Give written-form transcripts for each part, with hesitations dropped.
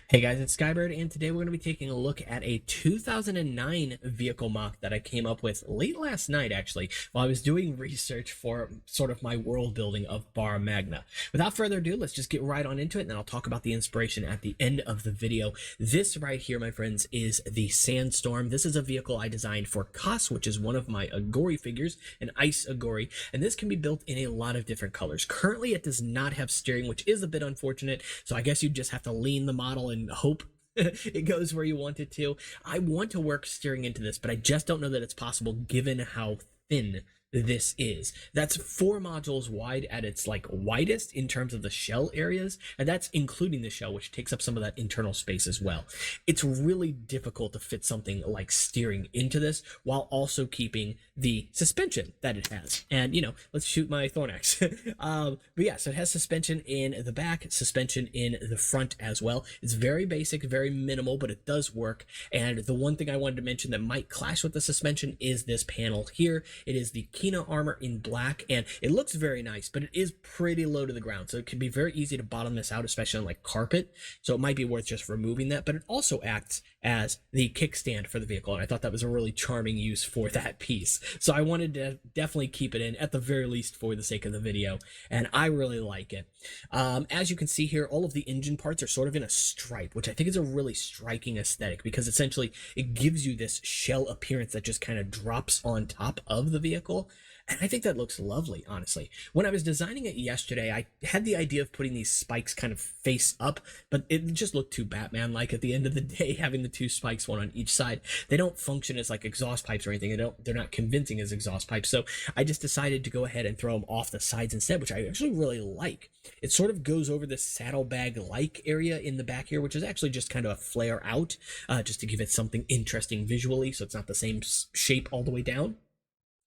Hey guys, it's Skybird, and today we're going to be taking a look at a 2009 vehicle mock that I came up with late last night, actually, while I was doing research for sort of my world building of Bar Magna. Without further ado, let's just get right on into it, and then I'll talk about the inspiration at the end of the video. This right here, my friends, is the Sandstorm. This is a vehicle I designed for Kos, which is one of my Agori figures, an Ice Agori, and this can be built in a lot of different colors. Currently, it does not have steering, which is a bit unfortunate, so I guess you just have to lean the model and hope it goes where you want it to. I want to work steering into this, but I just don't know that it's possible given how thin this is. That's 4 modules wide at its widest in terms of the shell areas, and that's including the shell, which takes up some of that internal space as well. It's really difficult to fit something like steering into this while also keeping the suspension that it has. And let's shoot my Thornax. But yeah, so it has suspension in the back, suspension in the front as well. It's very basic, very minimal, but it does work. And the one thing I wanted to mention that might clash with the suspension is this panel here. It is the Kina armor in black, and it looks very nice, but it is pretty low to the ground, so it can be very easy to bottom this out, especially on like carpet. So it might be worth just removing that, but it also acts as the kickstand for the vehicle, and I thought that was a really charming use for that piece. So I wanted to definitely keep it in, at the very least for the sake of the video, and I really like it. As you can see here, all of the engine parts are sort of in a stripe, which I think is a really striking aesthetic, because essentially it gives you this shell appearance that just kind of drops on top of the vehicle. And I think that looks lovely, honestly. When I was designing it yesterday, I had the idea of putting these spikes kind of face up, but it just looked too Batman-like at the end of the day, having the 2 spikes, one on each side. They don't function as like exhaust pipes or anything. They're not convincing as exhaust pipes. So I just decided to go ahead and throw them off the sides instead, which I actually really like. It sort of goes over this saddlebag-like area in the back here, which is actually just kind of a flare out, just to give it something interesting visually, so it's not the same shape all the way down.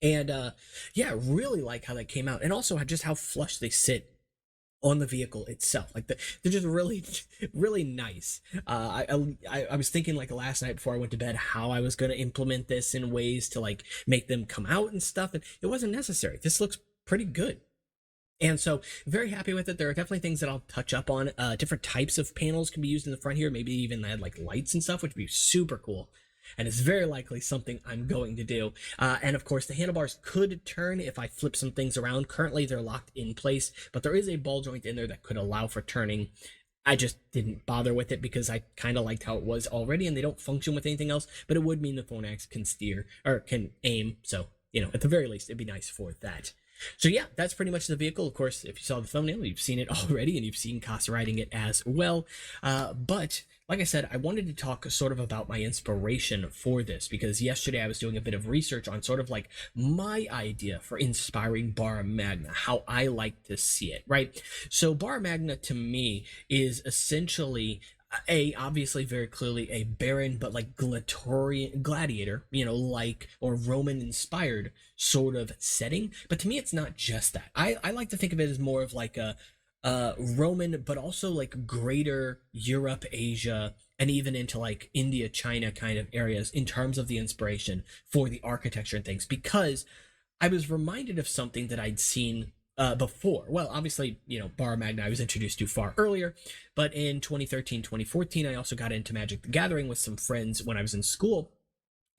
And yeah, really like how that came out, and also just how flush they sit on the vehicle itself. Like they're just really, really nice. I was thinking like last night before I went to bed how I was going to implement this in ways to like make them come out and stuff, and it wasn't necessary. This looks pretty good. And so very happy with it. There are definitely things that I'll touch up on. Different types of panels can be used in the front here. Maybe even add like lights and stuff, which would be super cool. And it's very likely something I'm going to do. And of course, the handlebars could turn if I flip some things around. Currently, they're locked in place, but there is a ball joint in there that could allow for turning. I just didn't bother with it because I kind of liked how it was already, and they don't function with anything else, but it would mean the Thornax can steer, or can aim, so, at the very least, it'd be nice for that. So yeah, that's pretty much the vehicle. Of course, if you saw the thumbnail, you've seen it already, and you've seen Kos riding it as well. But like I said, I wanted to talk sort of about my inspiration for this, because yesterday I was doing a bit of research on sort of like my idea for inspiring Bar Magna, how I like to see it, right? So Bar Magna to me is essentially obviously very clearly a barren but like gladiator, like, or Roman inspired sort of setting. But to me, it's not just that. I like to think of it as more of like a Roman, but also like greater Europe, Asia, and even into like India, China kind of areas in terms of the inspiration for the architecture and things, because I was reminded of something that I'd seen before. Well, obviously, Bar Magna I was introduced to far earlier, but in 2013, 2014, I also got into Magic the Gathering with some friends when I was in school.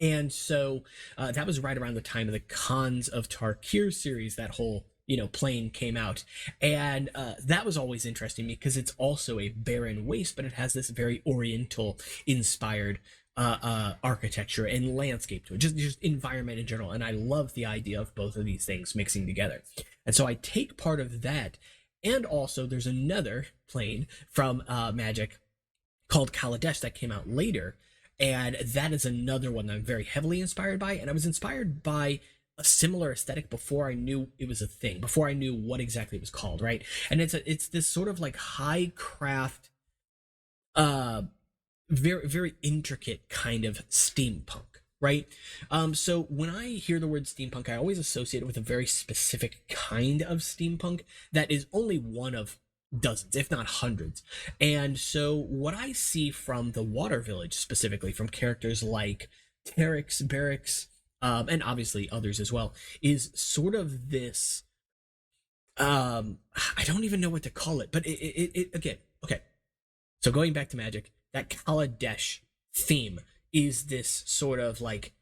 And so that was right around the time of the Khans of Tarkir series, that whole plane came out. And that was always interesting because it's also a barren waste, but it has this very oriental inspired architecture and landscape to it, just environment in general. And I love the idea of both of these things mixing together. And so I take part of that. And also there's another plane from Magic called Kaladesh that came out later. And that is another one that I'm very heavily inspired by. And I was inspired by a similar aesthetic before I knew it was a thing, before I knew what exactly it was called, right? And it's this sort of like high craft, very, very intricate kind of steampunk, right? So when I hear the word steampunk, I always associate it with a very specific kind of steampunk that is only one of dozens, if not hundreds. And so what I see from the Water Village, specifically from characters like Terex, Barracks, and obviously others as well, is sort of this, I don't even know what to call it, but it again, okay. So going back to Magic, that Kaladesh theme is this sort of like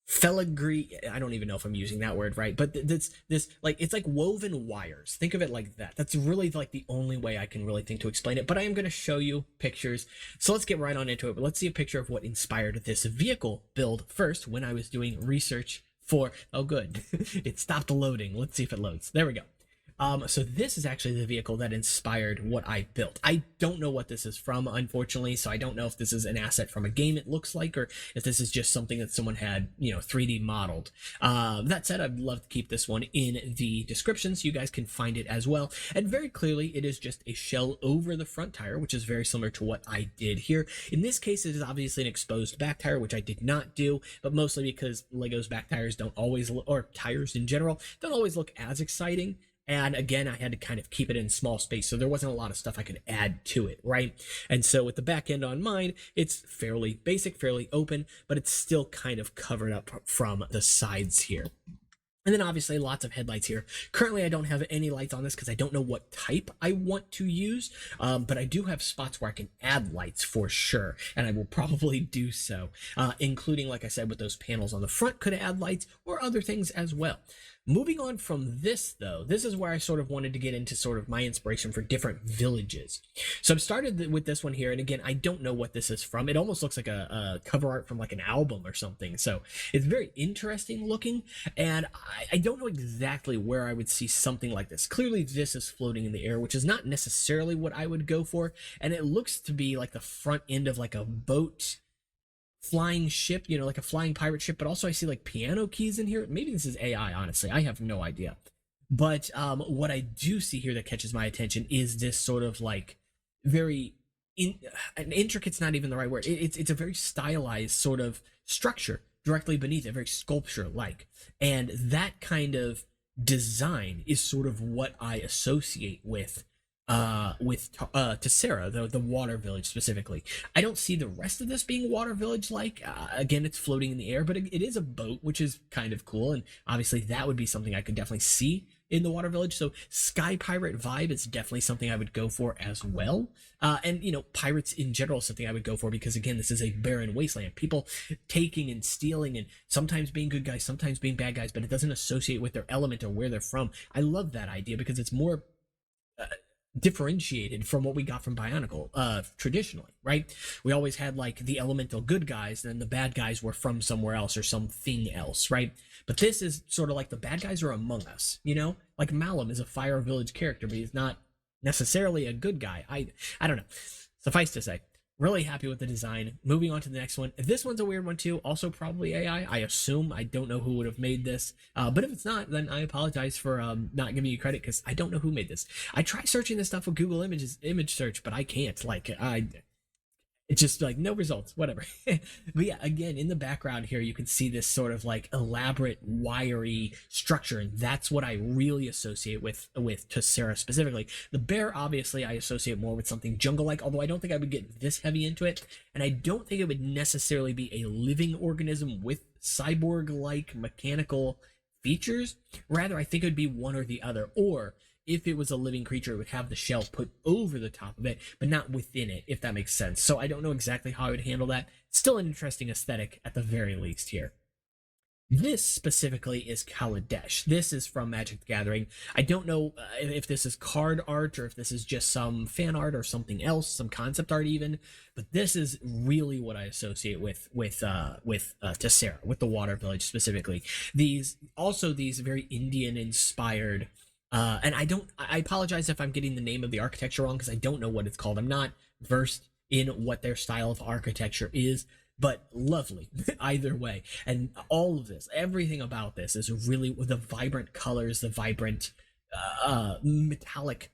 filigree. I don't even know if I'm using that word right, but this like, it's like woven wires. Think of it like that. That's really like the only way I can really think to explain it, but I am going to show you pictures. So let's get right on into it. But let's see a picture of what inspired this vehicle build first when I was doing research for, oh good, it stopped loading. Let's see if it loads. There we go. So this is actually the vehicle that inspired what I built. I don't know what this is from, unfortunately, so I don't know if this is an asset from a game, it looks like, or if this is just something that someone had, 3D modeled. That said, I'd love to keep this one in the description so you guys can find it as well. And very clearly, it is just a shell over the front tire, which is very similar to what I did here. In this case, it is obviously an exposed back tire, which I did not do, but mostly because Lego's back tires don't always, or tires in general, don't always look as exciting. And again, I had to kind of keep it in small space, so there wasn't a lot of stuff I could add to it, right? And so with the back end on mine, it's fairly basic, fairly open, but it's still kind of covered up from the sides here. And then obviously lots of headlights here. Currently, I don't have any lights on this because I don't know what type I want to use, but I do have spots where I can add lights for sure, and I will probably do so, including, like I said, with those panels on the front could add lights or other things as well. Moving on from this, though, this is where I sort of wanted to get into sort of my inspiration for different villages. So I've started with this one here, and again, I don't know what this is from. It almost looks like a cover art from like an album or something, so it's very interesting looking, and I don't know exactly where I would see something like this. Clearly, this is floating in the air, which is not necessarily what I would go for, and it looks to be like the front end of like a boat flying ship, like a flying pirate ship, but also I see like piano keys in here. Maybe this is AI, honestly. I have no idea. But what I do see here that catches my attention is this sort of like very intricate's not even the right word. It's a very stylized sort of structure directly beneath it, very sculpture-like. And that kind of design is sort of what I associate with Tessera, the water village specifically. I don't see the rest of this being water village like. Again, it's floating in the air, but it is a boat, which is kind of cool, and obviously that would be something I could definitely see in the water village. So sky pirate vibe is definitely something I would go for as well. And pirates in general is something I would go for because again, this is a barren wasteland. People taking and stealing and sometimes being good guys, sometimes being bad guys, but it doesn't associate with their element or where they're from. I love that idea because it's more differentiated from what we got from Bionicle traditionally, right? We always had like the elemental good guys, and then the bad guys were from somewhere else or something else, right? But this is sort of like the bad guys are among us, like Malum is a Fire Village character, but he's not necessarily a good guy. I don't know. Suffice to say, really happy with the design. Moving on to the next one. This one's a weird one too. Also probably AI, I assume. I don't know who would have made this. But if it's not, then I apologize for not giving you credit because I don't know who made this. I try searching this stuff with Google image search, but I can't. It's just like no results, whatever. But yeah, again, in the background here, you can see this sort of like elaborate, wiry structure, and that's what I really associate with Tessera specifically. The bear, obviously, I associate more with something jungle-like, although I don't think I would get this heavy into it, and I don't think it would necessarily be a living organism with cyborg-like mechanical features. Rather, I think it would be one or the other, or if it was a living creature, it would have the shell put over the top of it, but not within it, if that makes sense. So I don't know exactly how I would handle that. Still an interesting aesthetic at the very least here. This specifically is Kaladesh. This is from Magic the Gathering. I don't know if this is card art or if this is just some fan art or something else, some concept art even, but this is really what I associate with Tessera, with the Water Village specifically. These very Indian inspired. And I apologize if I'm getting the name of the architecture wrong because I don't know what it's called. I'm not versed in what their style of architecture is, but lovely either way. And all of this, everything about this is really the vibrant colors, the vibrant, metallic,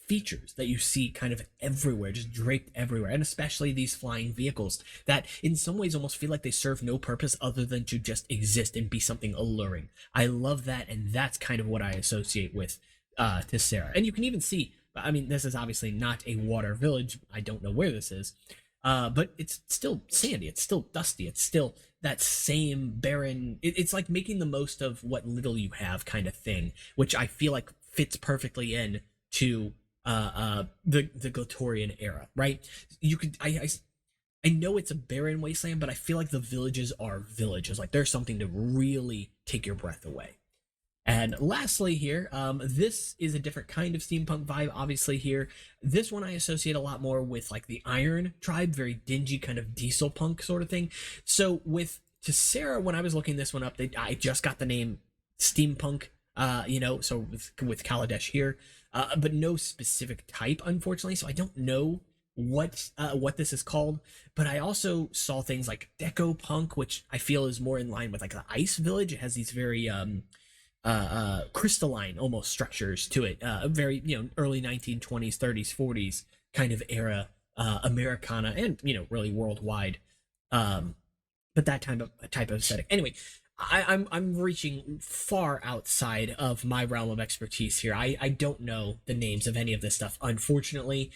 features that you see kind of everywhere, just draped everywhere, and especially these flying vehicles that in some ways almost feel like they serve no purpose other than to just exist and be something alluring. I love that, and that's kind of what I associate with Tessera. And you can even see, this is obviously not a water village. I don't know where this is, but it's still sandy, it's still dusty, it's still that same barren, it's like making the most of what little you have kind of thing, which I feel like fits perfectly in to the Gotorian era, right? You could I know it's a barren wasteland, but I feel like the villages are villages. Like there's something to really take your breath away. And lastly here, this is a different kind of steampunk vibe, obviously here. This one I associate a lot more with like the Iron Tribe, very dingy kind of diesel punk sort of thing. So with Tessera, when I was looking this one up, I just got the name steampunk, so with Kaladesh here, but no specific type, unfortunately. So I don't know what this is called, but I also saw things like Deco Punk, which I feel is more in line with like the Ice Village. It has these very crystalline almost structures to it, very early 1920s 30s 40s kind of era, Americana, and really worldwide, but that type of aesthetic. Anyway, I'm reaching far outside of my realm of expertise here. I don't know the names of any of this stuff, unfortunately,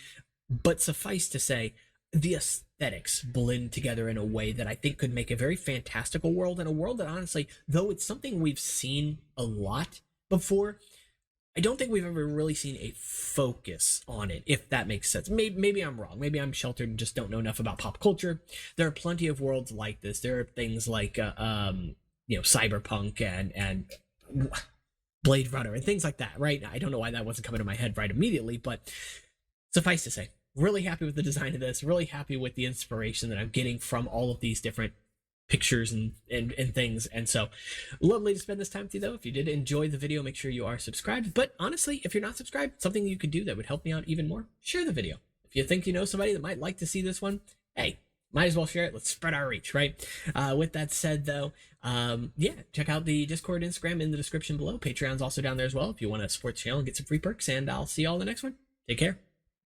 but suffice to say, the aesthetics blend together in a way that I think could make a very fantastical world, and a world that honestly, though it's something we've seen a lot before, I don't think we've ever really seen a focus on it, if that makes sense. Maybe I'm wrong. Maybe I'm sheltered and just don't know enough about pop culture. There are plenty of worlds like this. There are things like cyberpunk and Blade Runner and things like that, right? I don't know why that wasn't coming to my head right immediately, but suffice to say, really happy with the design of this, really happy with the inspiration that I'm getting from all of these different pictures and things. And so lovely to spend this time with you, though. If you did enjoy the video, make sure you are subscribed. But honestly, if you're not subscribed, something you could do that would help me out even more, share the video. If you think you know somebody that might like to see this one, hey, might as well share it. Let's spread our reach, right? With that said, though, check out the Discord, Instagram in the description below. Patreon's also down there as well if you want to support the channel and get some free perks. And I'll see you all in the next one. Take care.